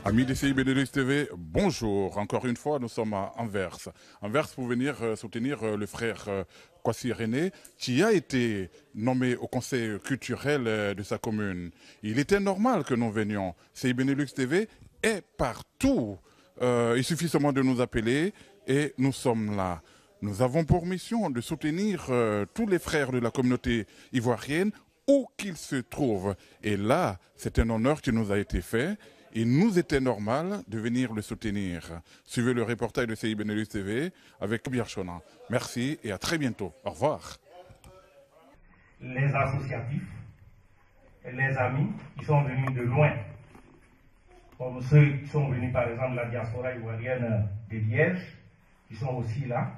Amis de CI Benelux TV, bonjour. Encore une fois, nous sommes à Anvers. Anvers pour venir soutenir le frère Kwasi René, qui a été nommé au conseil culturel de sa commune. Il était normal que nous venions. CI Benelux TV est partout. Il suffit seulement de nous appeler et nous sommes là. Nous avons pour mission de soutenir tous les frères de la communauté ivoirienne où qu'ils se trouvent. Et là, c'est un honneur qui nous a été fait. Il nous était normal de venir le soutenir. Suivez le reportage de CI Benelux TV avec Pierre Chona. Merci et à très bientôt. Au revoir. Les associatifs, les amis qui sont venus de loin, comme ceux qui sont venus par exemple de la diaspora ivoirienne de Liège, qui sont aussi là.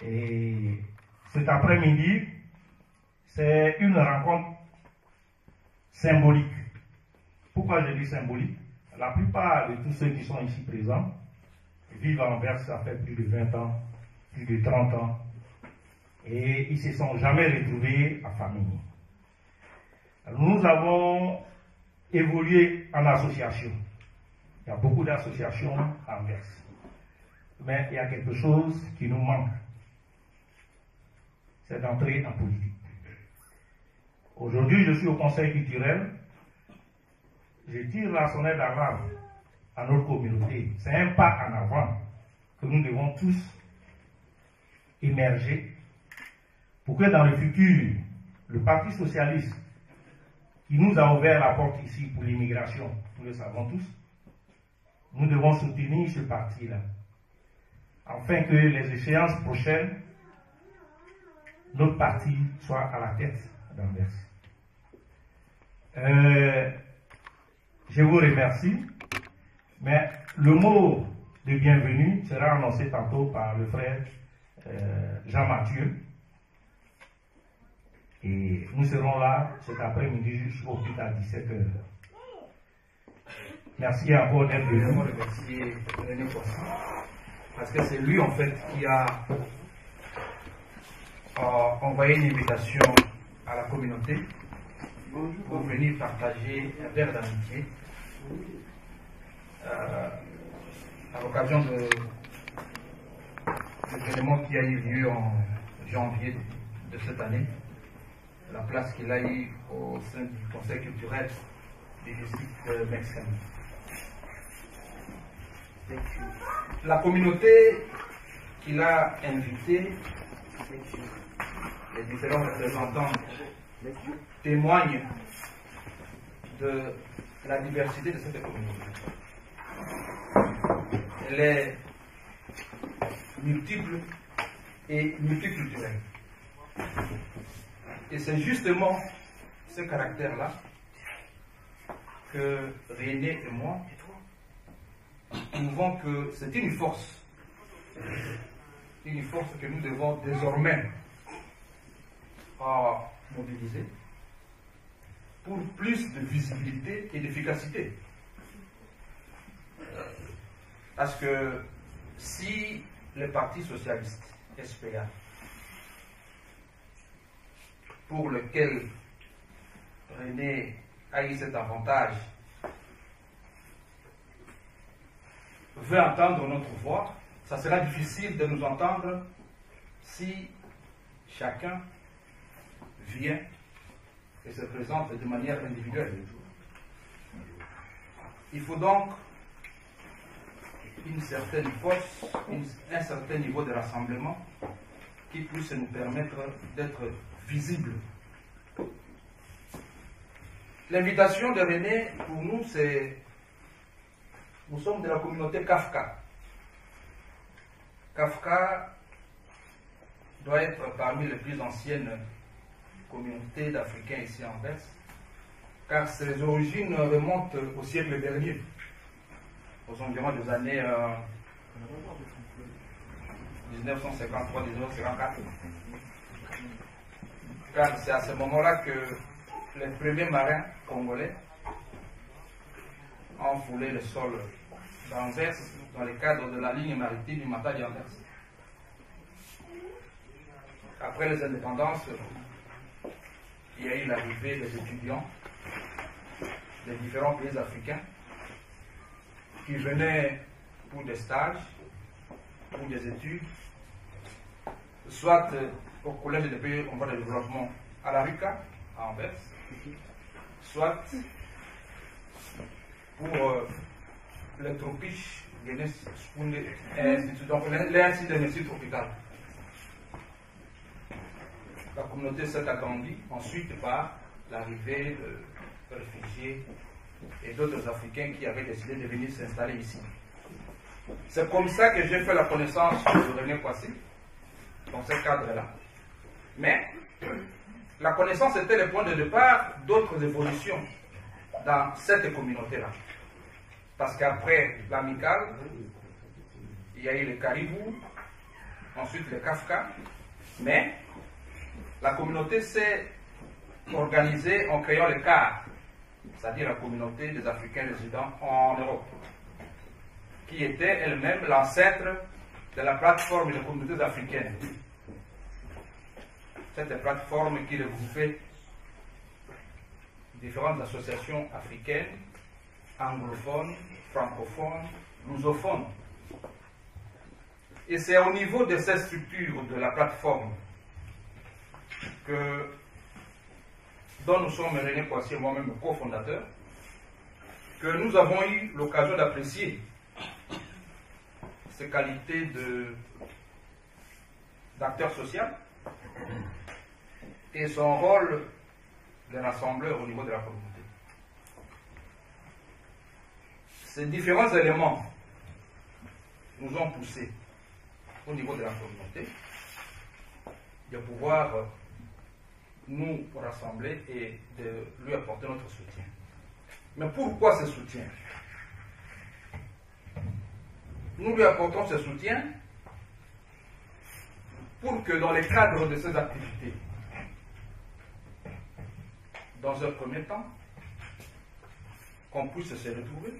Et cet après-midi, c'est une rencontre symbolique. Pourquoi je dis symbolique? La plupart de tous ceux qui sont ici présents vivent à Anvers, ça fait plus de 20 ans, plus de 30 ans, et ils ne se sont jamais retrouvés à famille. Alors, nous avons évolué en association. Il y a beaucoup d'associations à Anvers. Mais il y a quelque chose qui nous manque. C'est d'entrer en politique. Aujourd'hui, je suis au conseil culturel. Je tire la sonnette d'alarme à notre communauté. C'est un pas en avant que nous devons tous émerger pour que dans le futur, le Parti socialiste qui nous a ouvert la porte ici pour l'immigration, nous le savons tous, nous devons soutenir ce parti-là, afin que les échéances prochaines, notre parti soit à la tête d'Anvers. Je vous remercie, mais le mot de bienvenue sera annoncé tantôt par le frère Jean-Mathieu. Et nous serons là cet après-midi jusqu'au plus à 17h. Merci encore d'être venu. Je veux remercier René Kwasi, parce que c'est lui en fait qui a envoyé une invitation à la communauté pour venir partager un verre d'amitié à l'occasion de l'événement qui a eu lieu en janvier de cette année, la place qu'il a eu au sein du conseil culturel du district mexicain. La communauté qu'il a invitée, les différents représentants témoignent de la diversité de cette communauté. Elle est multiple et multiculturelle. Et c'est justement ce caractère-là que René et moi trouvons que c'est une force que nous devons désormais mobiliser pour plus de visibilité et d'efficacité. Parce que si le Parti socialiste SPA, pour lequel René a eu cet avantage, veut entendre notre voix, ça sera difficile de nous entendre si chacun vient et se présente de manière individuelle. Il faut donc une certaine force, un certain niveau de rassemblement qui puisse nous permettre d'être visibles. L'invitation de René, pour nous, c'est... Nous sommes de la communauté Kafka. Kafka doit être parmi les plus anciennes communautés d'Africains ici à Anvers, car ses origines remontent au siècle dernier, aux environs des années 1953-1954. Car c'est à ce moment-là que les premiers marins congolais ont foulé le sol d'Anvers dans le cadre de la ligne maritime du Matadi-Anvers. Après les indépendances, il y a eu l'arrivée des étudiants des différents pays africains qui venaient pour des stages, pour des études, soit au Collège des pays en voie de développement à la RUCA, à Anvers, soit pour les tropiques, donc l'Institut de médecine tropicale. La communauté s'est agrandie ensuite par l'arrivée de réfugiés et d'autres Africains qui avaient décidé de venir s'installer ici. C'est comme ça que j'ai fait la connaissance de René Kwasi, dans ce cadre-là. Mais la connaissance était le point de départ d'autres évolutions dans cette communauté-là. Parce qu'après l'amicale, il y a eu les caribous, ensuite les Kafka, mais la communauté s'est organisée en créant le CAR, c'est-à-dire la communauté des Africains résidant en Europe, qui était elle-même l'ancêtre de la plateforme des communautés africaines. Cette plateforme qui regroupait différentes associations africaines, anglophones, francophones, lusophones. Et c'est au niveau de ces structures de la plateforme dont nous sommes René Kwasi et moi-même cofondateurs, que nous avons eu l'occasion d'apprécier ses qualités d'acteur social et son rôle de rassembleur au niveau de la communauté. Ces différents éléments nous ont poussés au niveau de la communauté de pouvoir nous rassembler et de lui apporter notre soutien. Mais pourquoi ce soutien? Nous lui apportons ce soutien pour que dans le cadre de ces activités, dans un premier temps, qu'on puisse se retrouver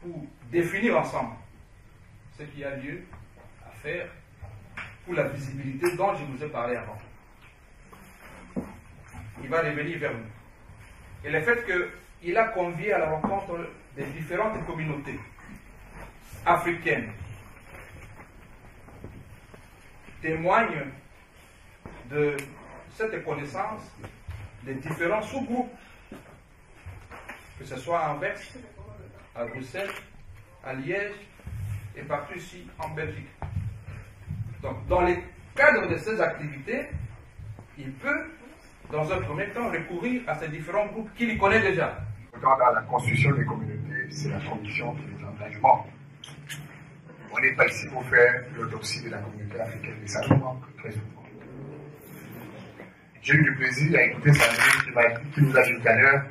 pour définir ensemble ce qu'il y a lieu à faire pour la visibilité dont je vous ai parlé avant. Il va revenir vers nous. Et le fait qu'il a convié à la rencontre des différentes communautés africaines témoigne de cette connaissance des différents sous-groupes, que ce soit à Anvers, à Bruxelles, à Liège et partout ici en Belgique. Donc, dans le cadre de ces activités, il peut, dans un premier temps, recourir à ces différents groupes qu'il y connaît déjà. Dans la construction des communautés, c'est la condition de l'engagement. On n'est pas ici pour faire l'autopsie de la communauté africaine, mais ça nous manque très souvent. J'ai eu le plaisir à écouter Sandrine qui nous a dit tout à l'heure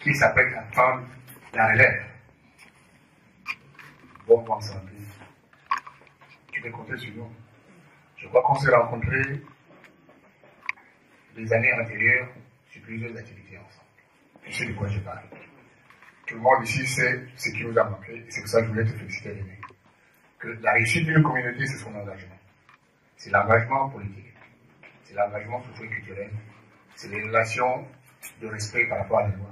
qu'il s'appelle à prendre la relève. Bon point, Sandrine. Tu peux compter sur nous. Je crois qu'on s'est rencontrés les années antérieures sur plusieurs activités ensemble. Tu sais de quoi je parle. Tout le monde ici sait ce qui nous a manqué et c'est pour ça que je voulais te féliciter, René. Que la réussite d'une communauté, c'est son engagement. C'est l'engagement politique. C'est l'engagement socio-culturel. C'est les relations de respect par rapport à la loi.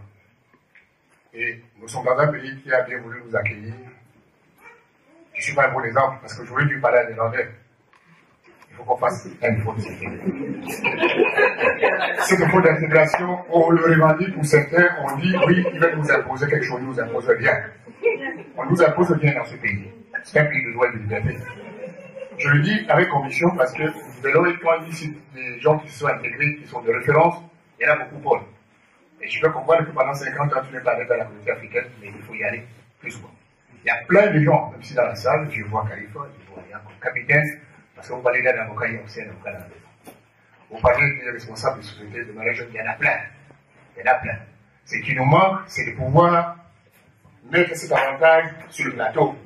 Et nous sommes dans un pays qui a bien voulu nous accueillir. Je ne suis pas un bon exemple parce que j'aurais dû parler à des Irlandais. Il faut qu'on fasse un effort de s'intégrer. Cet effort d'intégration, on le revendique pour certains, on dit oui, ils veulent nous imposer quelque chose, ils nous imposent rien. On nous impose rien dans ce pays. C'est un pays de droit et de liberté. Je le dis avec conviction parce que vous verrez quand il dit des gens qui se sont intégrés, qui sont de référence, il y en a beaucoup Paul. Et je peux comprendre que pendant 50 ans, tu n'es pas allé dans la communauté africaine, mais il faut y aller plus souvent. Il y a plein de gens, même si dans la salle, je vois Khalifa, je vois Yann comme capitaine, parce que vous parlez d'un avocat, il y a aussi un avocat dans la maison. Vous parlez des responsables de société de ma région, il y en a plein. Il y en a plein. Ce qui nous manque, c'est de pouvoir mettre cet avantage sur le plateau,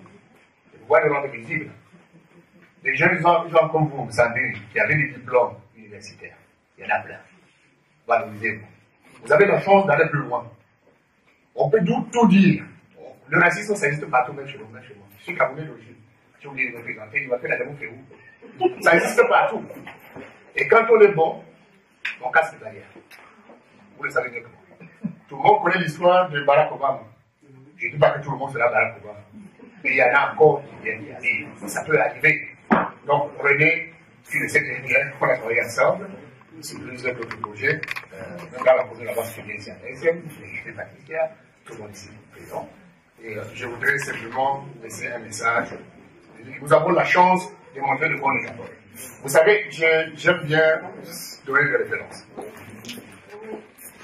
de pouvoir le rendre visible. Les jeunes gens comme vous, Sandrine, qui avez des diplômes universitaires, il y en a plein. Valorisez-vous. Vous avez la chance d'aller plus loin. On peut tout dire. Le racisme, ça existe partout, même chez nous, même chez moi. Je suis Camerounais d'origine. J'ai oublié de me présenter, il m'appelle Adamou Ferrou. Ça existe partout. Et quand on est bon, on casse les barrières. Vous le savez mieux que moi. Tout le monde connaît l'histoire de Barack Obama. Je ne dis pas que tout le monde sera Barack Obama. Mais il y en a encore qui viennent y aller. Ça peut arriver. Donc, René, qui le sait très bien, on a travaillé ensemble sur plusieurs autres projets. Dans la projet de la banque financière SM, les Patricia, tout le monde ici présent. Et je voudrais simplement laisser un message. Nous avons la chance de montrer le bon exemple. Vous savez, j'aime bien donner des références.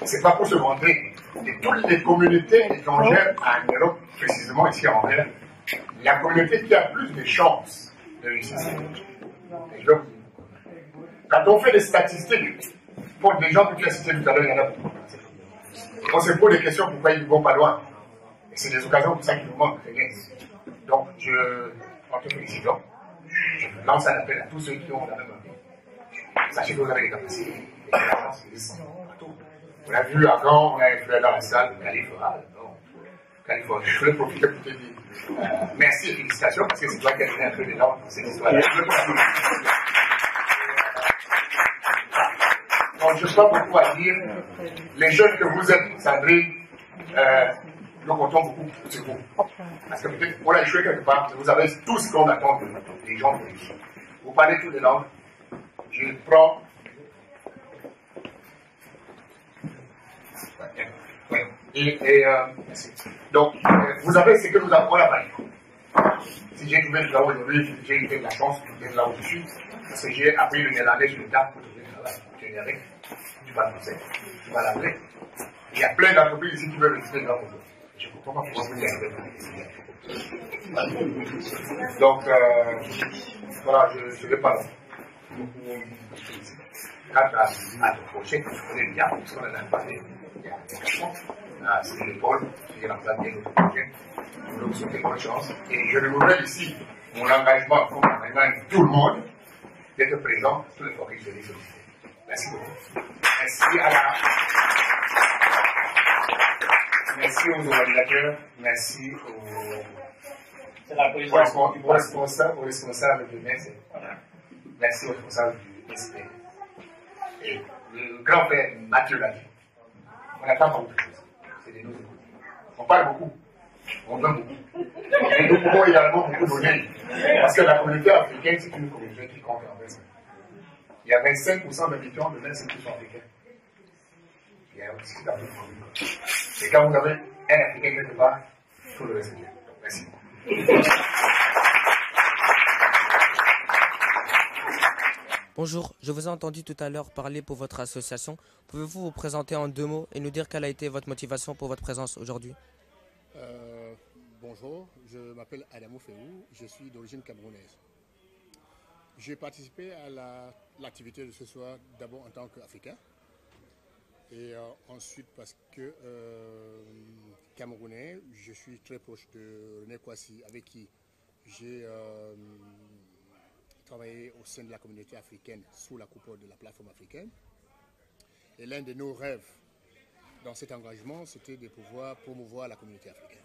C'est pas pour se vanter. Et toutes les communautés étrangères en Europe, précisément ici en Anvers, la communauté qui a plus de chances de réussir. Quand on fait des statistiques, pour des gens que tu as cités tout à l'heure, il y en a beaucoup. On se pose des questions pourquoi ils ne vont pas loin. Et c'est des occasions pour ça qu'ils nous manquent. Donc, en te félicitant, je lance un appel à tous ceux qui ont la même envie. Sachez que vous avez les capacités. Et la chance existe partout. On a vu avant, on a influé dans la salle, Californie. Californie. Je voulais profiter pour te dire merci et félicitations parce que c'est toi qui as donné un peu d'élan dans cette histoire-là. Donc, je ne sais pas beaucoup à dire. Les jeunes que vous êtes, Sandrine, nous comptons beaucoup sur vous. Parce que peut-être qu'on a échoué quelque part, vous avez tout ce qu'on attend des gens pour réussir. Vous parlez toutes les langues. Je prends. Donc, vous avez ce que nous avons là-bas. Si j'ai trouvé le travail aujourd'hui, j'ai eu de la chance de là où je suis, parce que j'ai appris le néerlandais sur le tas pour trouver le travail. Tu es avec, tu vas français, tu vas l'anglais. Il y a plein d'entreprises ici qui veulent recruter dans le je ne comprends pas pourquoi vous y arrivez. Donc, voilà, je ne vais pas quant à notre projet, je connais bien, puisqu'on en a parlé il y a 4 ans. C'est l'épaule, qui est en train de notre projet. Nous vous souhaitons bonne chance. Et je renouvelle ici mon engagement, comme engagement de tout le monde, d'être présent tous les fois que je l'ai sollicité. Merci beaucoup. Merci à la. Merci aux organisateurs, merci aux responsables de MES. Merci aux responsables du SP. Et le grand frère Mathieu l'a dit. On n'attend pas beaucoup de choses. C'est de nous écouter. On parle beaucoup. On donne beaucoup. Et nous pouvons également beaucoup donner. Parce que la communauté africaine, c'est une communauté qui compte en fait. Il y a 25% d'habitants de MES qui sont africains. Il y a un petit peu de et quand vous avez un Africain quelque part, tout le reste est bien. Merci. Bonjour, je vous ai entendu tout à l'heure parler pour votre association. Pouvez-vous vous présenter en 2 mots et nous dire quelle a été votre motivation pour votre présence aujourd'hui? Bonjour, je m'appelle Adamou Féou, je suis d'origine camerounaise. J'ai participé à l'activité de ce soir d'abord en tant qu'Africain. Et ensuite parce que Camerounais, je suis très proche de René Kwasi, avec qui j'ai travaillé au sein de la communauté africaine sous la coupole de la plateforme africaine. Et l'un de nos rêves dans cet engagement, c'était de pouvoir promouvoir la communauté africaine.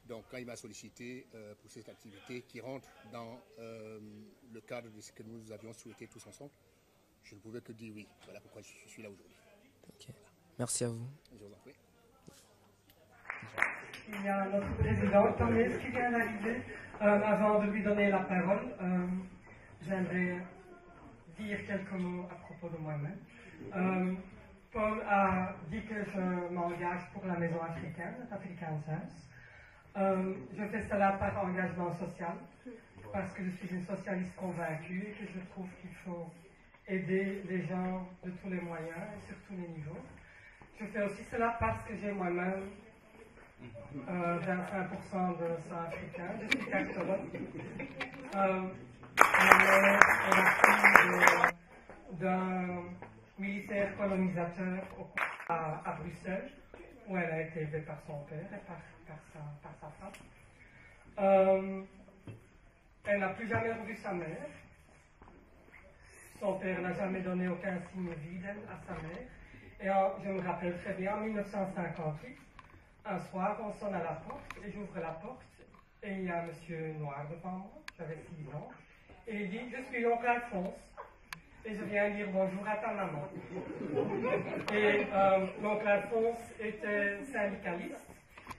Donc quand il m'a sollicité pour cette activité qui rentre dans le cadre de ce que nous avions souhaité tous ensemble, je ne pouvais que dire oui. Voilà pourquoi je suis là aujourd'hui. Okay. Merci à vous. Je vous en prie. Il y a notre président, Thomas, qui vient d'arriver. Avant de lui donner la parole, j'aimerais dire quelques mots à propos de moi-même. Paul a dit que je m'engage pour la maison africaine, Afrikaans Huis. Je fais cela par engagement social, parce que je suis une socialiste convaincue et que je trouve qu'il faut aider les gens de tous les moyens et sur tous les niveaux. Je fais aussi cela parce que j'ai moi-même 25% de sang africain. Je suis cartologue. Ma mère est la fille d'un militaire colonisateur à Bruxelles, où elle a été élevée par son père et par sa femme. Elle n'a plus jamais revu sa mère. Son père n'a jamais donné aucun signe vide à sa mère. Et je me rappelle très bien, en 1958, un soir, on sonne à la porte, et j'ouvre la porte, et il y a un monsieur noir devant moi, j'avais 6 ans, et il dit, je suis l'oncle Alphonse, et je viens dire bonjour à ta maman. Et l'oncle Alphonse était syndicaliste,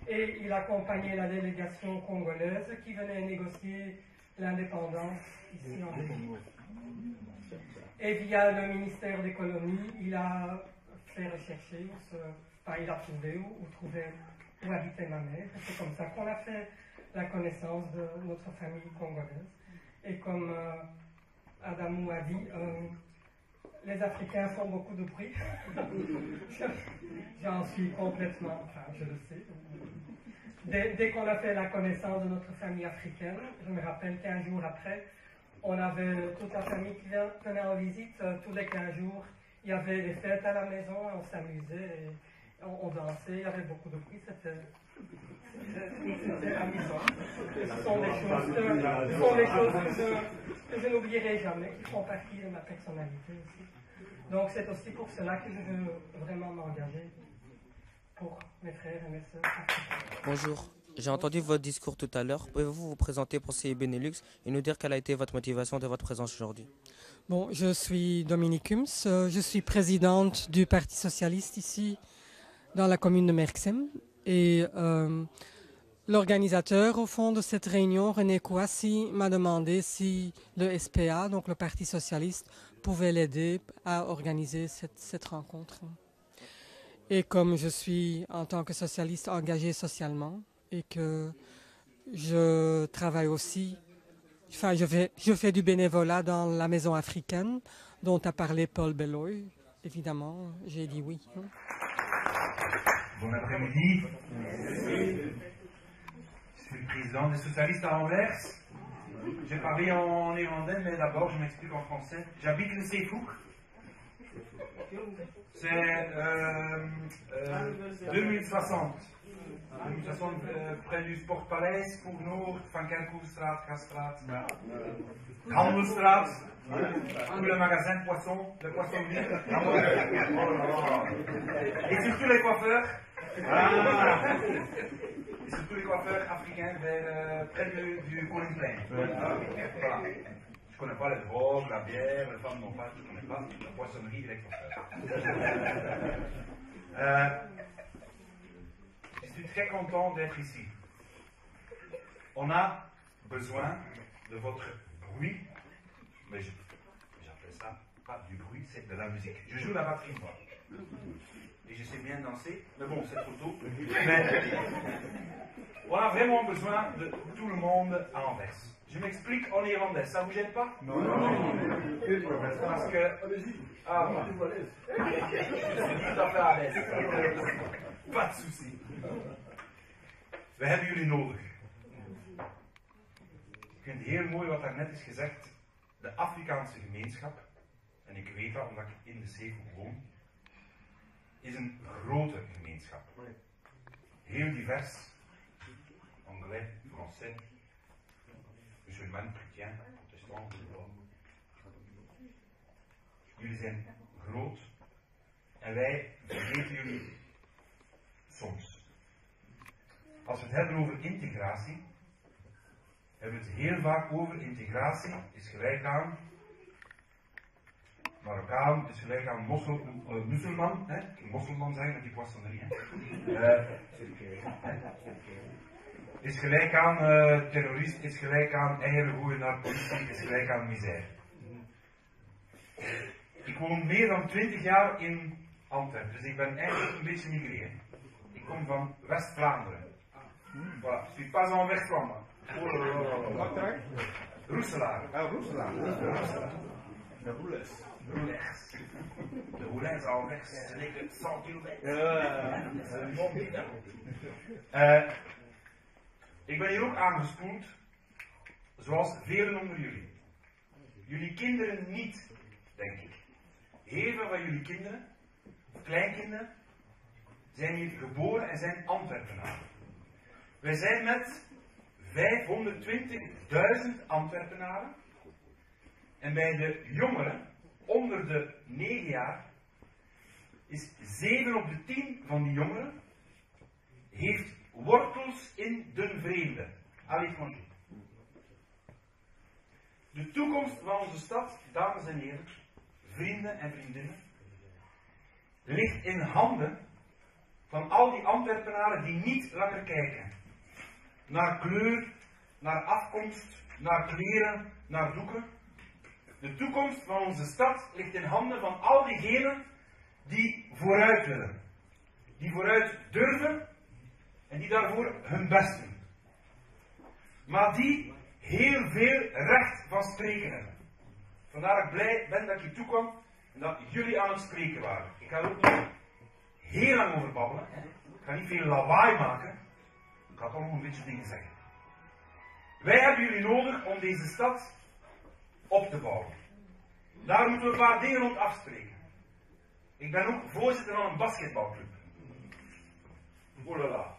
et il accompagnait la délégation congolaise qui venait négocier l'indépendance ici en République. Et via le ministère des colonies, il a fait rechercher, il a trouvé où habitait ma mère. C'est comme ça qu'on a fait la connaissance de notre famille congolaise. Et comme Adamou a dit, les Africains font beaucoup de bruit. J'en suis complètement, je le sais. Dès qu'on a fait la connaissance de notre famille africaine, je me rappelle qu'15 jours après, on avait toute la famille qui venait en visite. Tous les 15 jours, il y avait des fêtes à la maison, on s'amusait, on dansait, il y avait beaucoup de bruit, c'était amusant. Ce sont des choses que je n'oublierai jamais, qui font partie de ma personnalité aussi. Donc c'est aussi pour cela que je veux vraiment m'engager pour mes frères et mes sœurs africains. Bonjour, j'ai entendu votre discours tout à l'heure. Pouvez-vous vous présenter pour CI Benelux et nous dire quelle a été votre motivation de votre présence aujourd'hui? Bon, je suis Dominique Hums, je suis présidente du Parti socialiste ici dans la commune de Merksem. Et l'organisateur au fond de cette réunion, René Kouassi, m'a demandé si le SPA, donc le Parti socialiste, pouvait l'aider à organiser cette rencontre. Et comme je suis en tant que socialiste engagée socialement et que je travaille aussi, je fais du bénévolat dans la maison africaine dont a parlé Paul Belloy, évidemment, j'ai dit oui. Bon après-midi. Je suis le président des socialistes à Anvers. J'ai parlé en néerlandais, mais d'abord je m'explique en français. J'habite le Zeevoeg. C'est 2060. 2060 près du Sportpaleis, Koernoord, Van Kerkhofstraat, Gaststraat, Handelstraat, tout le magasin de poissons, de poissonnerie. Et surtout les coiffeurs. Et surtout les coiffeurs africains près du Koningsplein. Voilà. Je ne connais pas les drogues, la bière, les femmes non pas, je ne connais pas la poissonnerie et les coiffeurs. Je suis très content d'être ici. On a besoin de votre bruit, mais j'appelle ça pas du bruit, c'est de la musique. Je joue la batterie moi. Et je sais bien danser, mais bon, c'est trop tôt. Mais on a vraiment besoin de tout le monde à Anvers. Je m'explique en irlandais, ça vous gêne pas? Non. Parce que... Ah, bon. Je suis tout à fait à l'aise. Pas de souci. We hebben jullie nodig. Ik vind het heel mooi wat daarnet is gezegd. De Afrikaanse gemeenschap, en ik weet dat omdat ik in de Zeevoeg woon, is een grote gemeenschap. Heel divers. Anglais, Français, musulman, chrétien, protestant. Jullie zijn groot en wij vergeten jullie soms. Als we het hebben over integratie, hebben we het heel vaak over integratie is gelijk aan Marokkaan, is gelijk aan musulman, mosselman zijn met die poissonnerie. Is gelijk aan terrorist, is gelijk aan eieren naar politie, is gelijk aan misère. Ik woon meer dan 20 jaar in Antwerpen, dus ik ben eigenlijk een beetje migré. Ik kom van West-Vlaanderen. Voilà, je suis pas en West-Vlaanderen. Roeselaar. Ah, Roeselaar. De Roelers. De Roelers al weg, ze liggen 100 kilometer. Ik ben hier ook aangespoeld, zoals velen onder jullie. Jullie kinderen niet, denk ik. Heel veel van jullie kinderen, of kleinkinderen, zijn hier geboren en zijn Antwerpenaren. Wij zijn met 520.000 Antwerpenaren. En bij de jongeren, onder de 9 jaar, is 7 op de 10 van die jongeren heeft wortels in de vreemde. À l'étranger. De toekomst van onze stad, dames en heren, vrienden en vriendinnen, ligt in handen van al die Antwerpenaren die niet langer kijken naar kleur, naar afkomst, naar kleren, naar doeken. De toekomst van onze stad ligt in handen van al diegenen die vooruit willen. Die vooruit durven en die daarvoor hun best doen. Maar die heel veel recht van spreken hebben. Vandaar dat ik blij ben dat ik hier toekwam en dat jullie aan het spreken waren. Ik ga er ook niet heel lang over babbelen. Ik ga niet veel lawaai maken. Ik ga toch nog een beetje dingen zeggen. Wij hebben jullie nodig om deze stad op te bouwen. Daar moeten we een paar dingen rond afspreken. Ik ben ook voorzitter van een basketbalclub. Oh là là.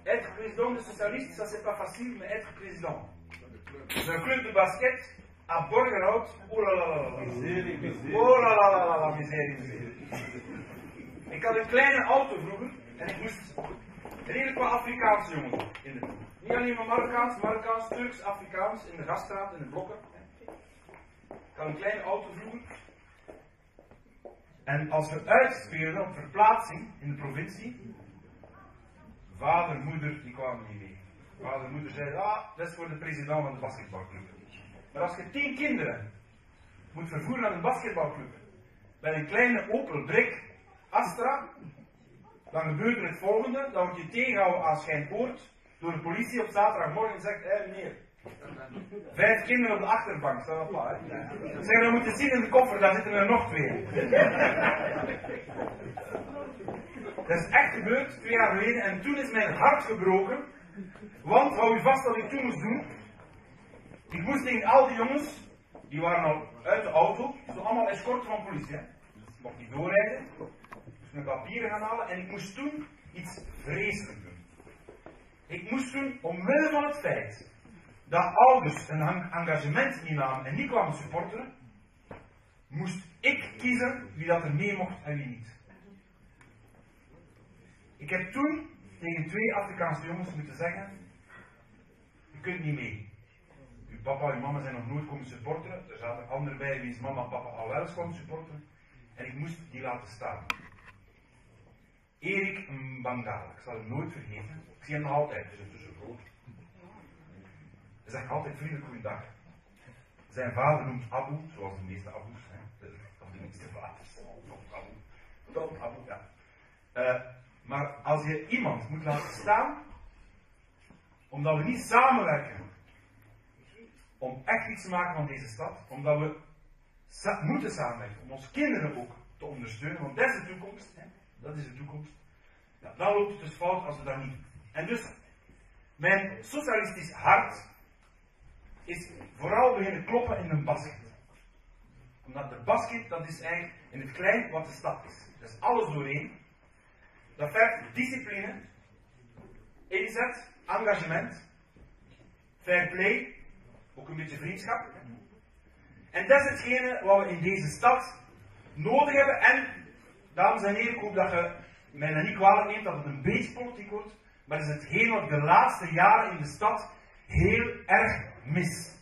Être président de socialiste, ça c'est pas facile, mais être président. Een club de basket à Borgerhout. Oh là là là là. Oh là là là là, miserie, miserie. Ik had een kleine auto vroeger en ik moest redelijk wat Afrikaanse jongens in de ploeg. Niet alleen maar Marokkaans, Turks, Afrikaans, in de Gaststraat, in de blokken. Ik had een kleine auto vroeger. En als we uitspeelden op verplaatsing in de provincie, vader, moeder, die kwamen niet mee. Vader en moeder zeiden, dat is voor de president van de basketbalclub. Maar als je 10 kinderen moet vervoeren naar een basketbalclub, bij een kleine Opel Brik Astra, dan gebeurt er het volgende, dan word je tegengehouden aan Schijnpoort door de politie op zaterdagmorgen en zegt, meneer, 5 kinderen op de achterbank, staan op hè. Zeg, dan moet je zien in de koffer, daar zitten er nog 2. Dat is echt gebeurd, 2 jaar geleden, en toen is mijn hart gebroken, want, hou je vast wat ik toen moest doen. Ik moest tegen al die jongens, die waren al uit de auto, ze allemaal escorten van politie, hè. Ik mocht niet doorrijden, ik moest mijn papieren gaan halen, en ik moest toen iets vreselijks doen. Ik moest toen, omwille van het feit dat ouders een engagement niet namen en niet kwamen supporteren, moest ik kiezen wie dat er mee mocht en wie niet. Ik heb toen tegen 2 Afrikaanse jongens moeten zeggen, je kunt niet mee. Uw papa en uw mama zijn nog nooit komen supporteren, er zaten anderen bij wie's mama en papa al wel eens kwamen supporteren, en ik moest die laten staan. Erik Mbangala, ik zal hem nooit vergeten, ik zie hem nog altijd, dus het is zo groot. Hij zegt altijd vriendelijk goeiedag. Zijn vader noemt Abu, zoals de meeste Abu's, of de meeste vaders. Top Abu, ja. Maar als je iemand moet laten staan, omdat we niet samenwerken om echt iets te maken van deze stad, omdat we moeten samenwerken om onze kinderen ook te ondersteunen, want dat is de toekomst, dat is de toekomst, ja, dan loopt het dus fout als we dat niet doen. En dus, mijn socialistisch hart is vooral beginnen kloppen in een basket. Omdat de basket, dat is eigenlijk in het klein wat de stad is. Dat is alles doorheen. Dat vergt discipline, inzet, engagement, fair play, ook een beetje vriendschap. En dat is hetgene wat we in deze stad nodig hebben. En, dames en heren, ik hoop dat je mij dat niet kwalijk neemt, dat het een beetje politiek wordt. Maar dat is hetgeen wat ik de laatste jaren in de stad heel erg mis.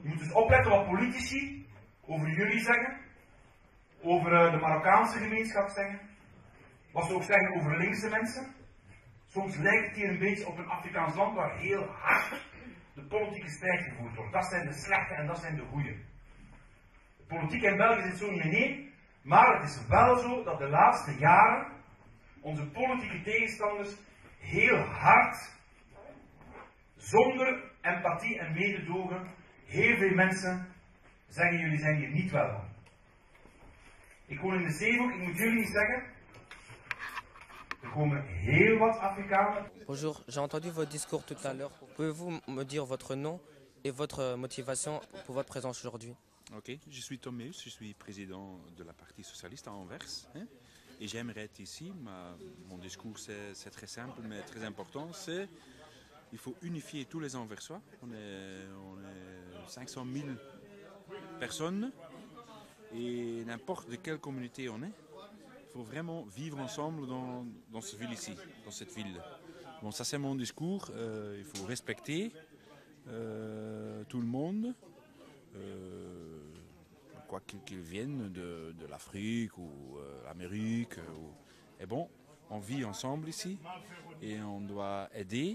Je moet dus opletten wat politici over jullie zeggen, over de Marokkaanse gemeenschap zeggen, wat ze ook zeggen over linkse mensen. Soms lijkt het hier een beetje op een Afrikaans land waar heel hard de politieke strijd gevoerd wordt. Dat zijn de slechte en dat zijn de goede. De politiek in België zit zo niet in één, maar het is wel zo dat de laatste jaren onze politieke tegenstanders heel hard, zonder empathie en mededogen, heel veel mensen zeggen jullie zijn hier niet welkom. Ik woon in de Zeehoek, ik moet jullie niet zeggen, er komen heel wat Afrikanen. Bonjour, j'ai entendu votre discours tout à l'heure. Pouvez-vous me dire votre nom et votre motivation pour votre présence aujourd'hui? Ok, je suis Thomas, je suis président de la Partie socialiste à Anvers. Et j'aimerais être ici, mon discours c'est très simple mais très important, c'est il faut unifier tous les Anversois. On est 500 000 personnes et n'importe de quelle communauté on est, il faut vraiment vivre ensemble dans cette ville ici, dans cette ville. Bon, ça c'est mon discours, il faut respecter tout le monde, quoi qu'ils viennent de l'Afrique ou l'Amérique. Et bon, on vit ensemble ici et on doit aider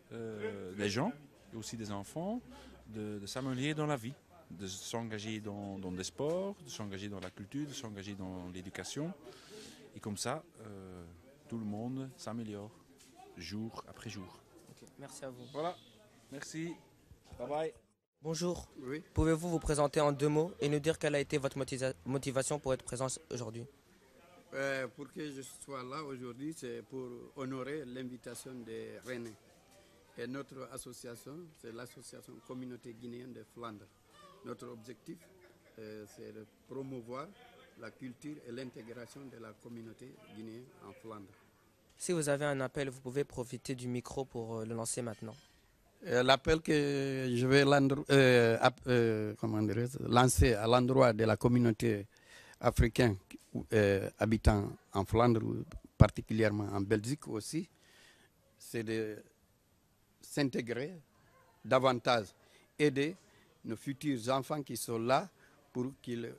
les gens, et aussi des enfants, de s'améliorer dans la vie, de s'engager dans des sports, de s'engager dans la culture, de s'engager dans l'éducation. Et comme ça, tout le monde s'améliore jour après jour. Ok, merci à vous. Voilà, merci, bye bye. Bonjour, Oui. pouvez-vous vous présenter en 2 mots et nous dire quelle a été votre motivation pour être présent aujourd'hui? Pour que je sois là aujourd'hui, c'est pour honorer l'invitation de René. Et notre association, c'est l'association Communauté guinéenne de Flandre. Notre objectif, c'est de promouvoir la culture et l'intégration de la communauté guinéenne en Flandre. Si vous avez un appel, vous pouvez profiter du micro pour le lancer maintenant. L'appel que je vais lancer à l'endroit de la communauté africaine habitant en Flandre, particulièrement en Belgique aussi, c'est de s'intégrer davantage, aider nos futurs enfants qui sont là pour qu'ils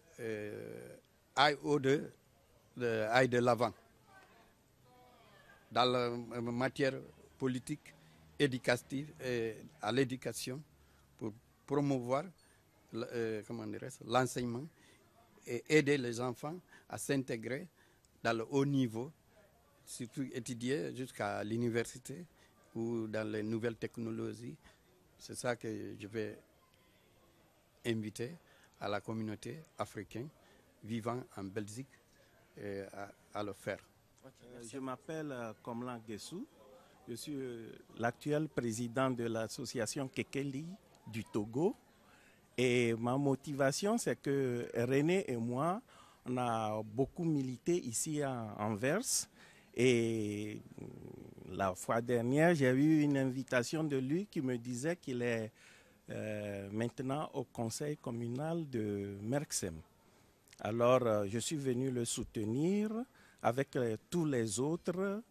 aillent aillent de l'avant dans la matière politique, éducative et à l'éducation pour promouvoir l'enseignement et aider les enfants à s'intégrer dans le haut niveau, surtout étudier jusqu'à l'université ou dans les nouvelles technologies. C'est ça que je vais inviter à la communauté africaine vivant en Belgique à le faire. Je m'appelle Komlan Guessou. Je suis l'actuel président de l'association Kekeli du Togo. Et ma motivation, c'est que René et moi, on a beaucoup milité ici à Anvers. Et la fois dernière, j'ai eu une invitation de lui qui me disait qu'il est maintenant au conseil communal de Merksem. Alors, je suis venu le soutenir avec tous les autres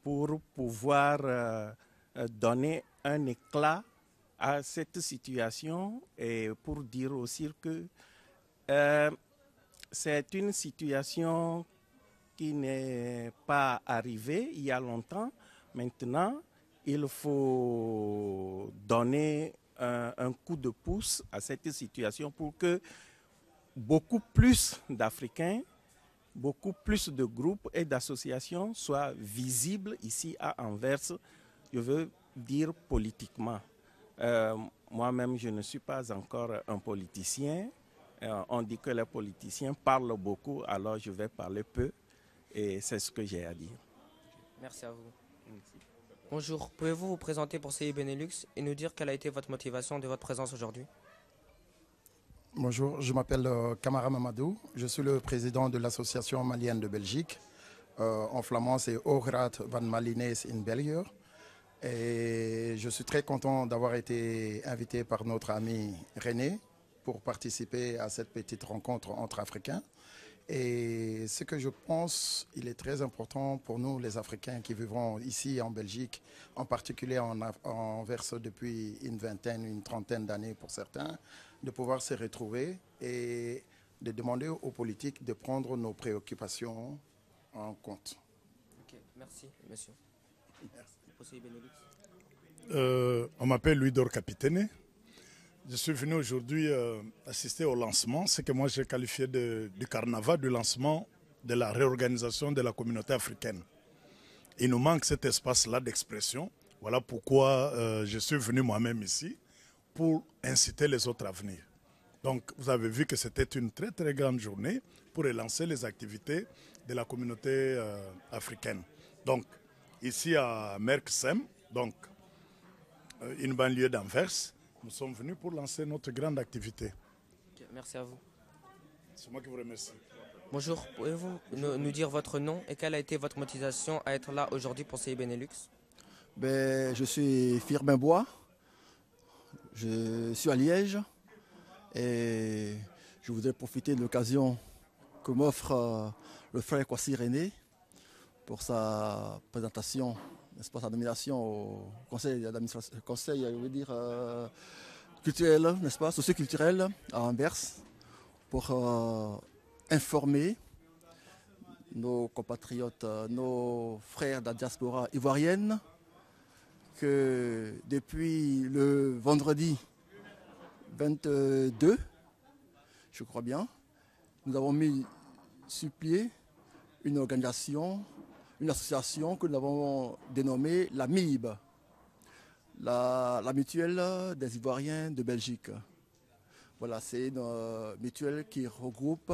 pour pouvoir donner un éclat à cette situation et pour dire aussi que c'est une situation qui n'est pas arrivée il y a longtemps. Maintenant, il faut donner un coup de pouce à cette situation pour que beaucoup plus d'Africains, beaucoup plus de groupes et d'associations soient visibles ici à Anvers, je veux dire politiquement. Moi-même, je ne suis pas encore un politicien. On dit que les politiciens parlent beaucoup, alors je vais parler peu et c'est ce que j'ai à dire. Merci à vous. Bonjour, pouvez-vous vous présenter pour CI Benelux et nous dire quelle a été votre motivation de votre présence aujourd'hui? Bonjour, je m'appelle Kamara Mamadou, je suis le président de l'association malienne de Belgique. En flamand, c'est Oograad van Malines in België. Et je suis très content d'avoir été invité par notre ami René pour participer à cette petite rencontre entre Africains. Et ce que je pense, il est très important pour nous, les Africains qui vivons ici en Belgique, en particulier en Anvers depuis une vingtaine, une trentaine d'années pour certains, de pouvoir se retrouver et de demander aux politiques de prendre nos préoccupations en compte. Ok, merci, monsieur. Merci. On m'appelle Louis-Dor Capitaine. Je suis venu aujourd'hui assister au lancement, ce que moi j'ai qualifié du carnaval du lancement de la réorganisation de la communauté africaine. Il nous manque cet espace-là d'expression. Voilà pourquoi je suis venu moi-même ici pour inciter les autres à venir. Donc vous avez vu que c'était une très très grande journée pour relancer les activités de la communauté africaine. Donc ici à Merksem, donc une banlieue d'Anvers, nous sommes venus pour lancer notre grande activité. Okay, merci à vous. C'est moi qui vous remercie. Bonjour, pouvez-vous nous dire votre nom et quelle a été votre motivation à être là aujourd'hui pour CI Benelux? Je suis Firmin Bois, je suis à Liège et je voudrais profiter de l'occasion que m'offre le frère Kwasi René pour sa présentation, n'est-ce pas, sa nomination au conseil d'administration, conseil, je veux dire, culturel, n'est-ce pas, socio-culturel à Anvers, pour informer nos compatriotes, nos frères de la diaspora ivoirienne, que depuis le vendredi 22, je crois bien, nous avons mis sur pied une organisation, une association que nous avons dénommée la MIB, la mutuelle des Ivoiriens de Belgique. Voilà, c'est une mutuelle qui regroupe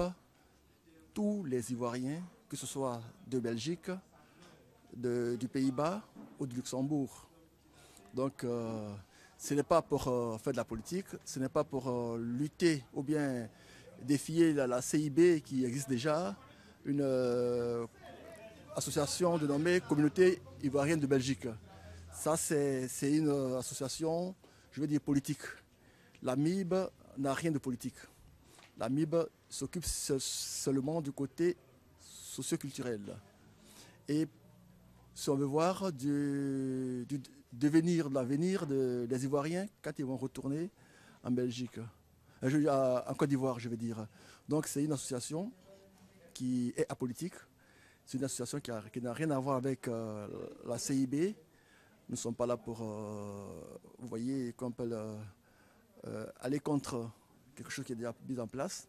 tous les Ivoiriens, que ce soit de Belgique, du Pays-Bas ou du Luxembourg. Donc, ce n'est pas pour faire de la politique, ce n'est pas pour lutter ou bien défier la CIB qui existe déjà, une association dénommée Communauté Ivoirienne de Belgique. Ça, c'est une association, je veux dire, politique. La MIB n'a rien de politique. La MIB s'occupe seulement du côté socio-culturel. Et si on veut voir du devenir, de l'avenir des Ivoiriens quand ils vont retourner en Belgique, en Côte d'Ivoire, je veux dire. Donc c'est une association qui est apolitique. C'est une association qui n'a rien à voir avec la CIB. Nous ne sommes pas là pour, vous voyez, qu'on peut aller contre quelque chose qui est déjà mis en place.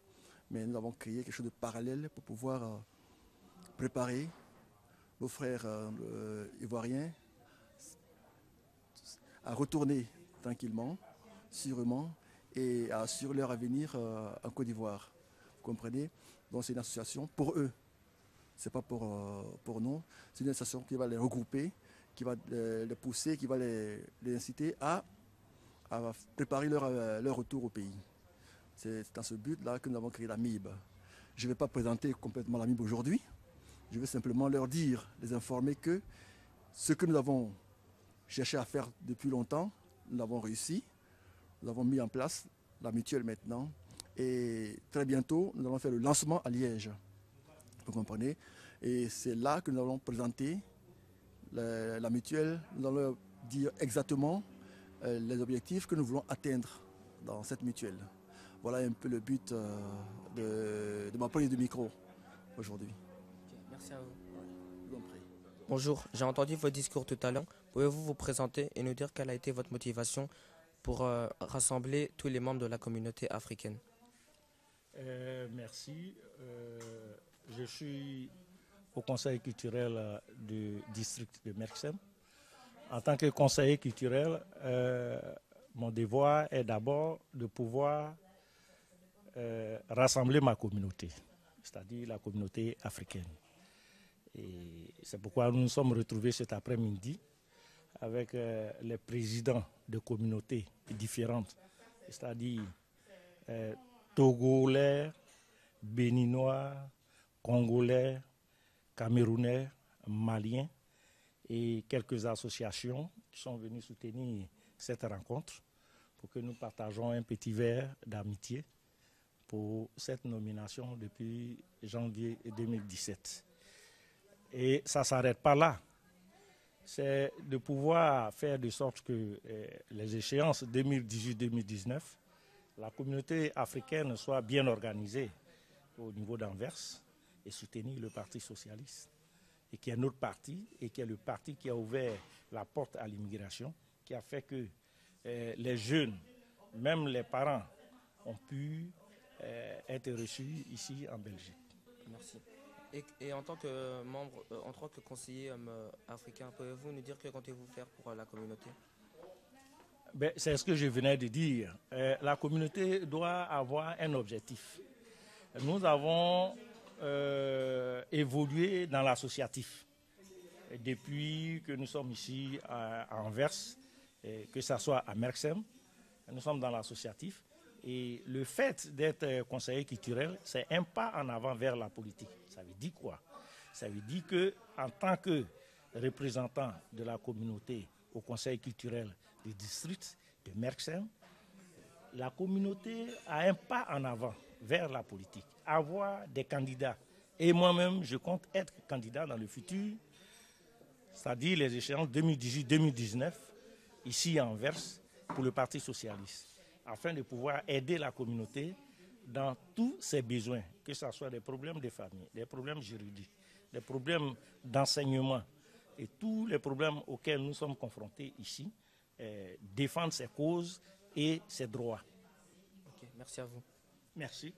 Mais nous avons créé quelque chose de parallèle pour pouvoir préparer nos frères ivoiriens à retourner tranquillement, sûrement, et à assurer leur avenir en Côte d'Ivoire. Vous comprenez? Donc c'est une association pour eux. Ce n'est pas pour nous. C'est une association qui va les regrouper, qui va les pousser, qui va les inciter à préparer leur retour au pays. C'est dans ce but-là que nous avons créé la MIB. Je ne vais pas présenter complètement la MIB aujourd'hui. Je vais simplement leur dire, les informer que ce que nous avons cherché à faire depuis longtemps, nous l'avons réussi. Nous avons mis en place la mutuelle maintenant. Et très bientôt, nous allons faire le lancement à Liège. Vous comprenez? Et c'est là que nous allons présenter la mutuelle. Nous allons leur dire exactement les objectifs que nous voulons atteindre dans cette mutuelle. Voilà un peu le but de ma prise de micro aujourd'hui. Okay, merci à vous. Bonjour, j'ai entendu votre discours tout à l'heure. Pouvez-vous vous présenter et nous dire quelle a été votre motivation pour rassembler tous les membres de la communauté africaine? Merci. Je suis au conseil culturel du district de Merksem. En tant que conseiller culturel, mon devoir est d'abord de pouvoir rassembler ma communauté, c'est-à-dire la communauté africaine. Et c'est pourquoi nous nous sommes retrouvés cet après-midi avec les présidents de communautés différentes, c'est-à-dire Togolais, Béninois, Congolais, Camerounais, Maliens et quelques associations qui sont venues soutenir cette rencontre pour que nous partageons un petit verre d'amitié pour cette nomination depuis janvier 2017. Et ça ne s'arrête pas là. C'est de pouvoir faire de sorte que les échéances 2018-2019, la communauté africaine soit bien organisée au niveau d'Anvers et soutenir le Parti socialiste, et qui est notre parti, et qui est le parti qui a ouvert la porte à l'immigration, qui a fait que les jeunes, même les parents, ont pu être reçus ici en Belgique. Merci. Et en tant que membre, en tant que conseiller africain, pouvez-vous nous dire que comptez-vous faire pour la communauté? C'est ce que je venais de dire. La communauté doit avoir un objectif. Nous avons évolué dans l'associatif. Depuis que nous sommes ici à Anvers, que ce soit à Merksem, nous sommes dans l'associatif. Et le fait d'être conseiller culturel, c'est un pas en avant vers la politique. Ça veut dire quoi? Ça veut dire qu'en tant que représentant de la communauté au conseil culturel du district de Merksem, la communauté a un pas en avant vers la politique, avoir des candidats. Et moi-même, je compte être candidat dans le futur, c'est-à-dire les échéances 2018-2019, ici à Anvers, pour le Parti socialiste, afin de pouvoir aider la communauté dans tous ses besoins, que ce soit des problèmes de famille, des problèmes juridiques, les problèmes d'enseignement et tous les problèmes auxquels nous sommes confrontés ici, défendre ses causes et ses droits. Ok, merci à vous. Merci.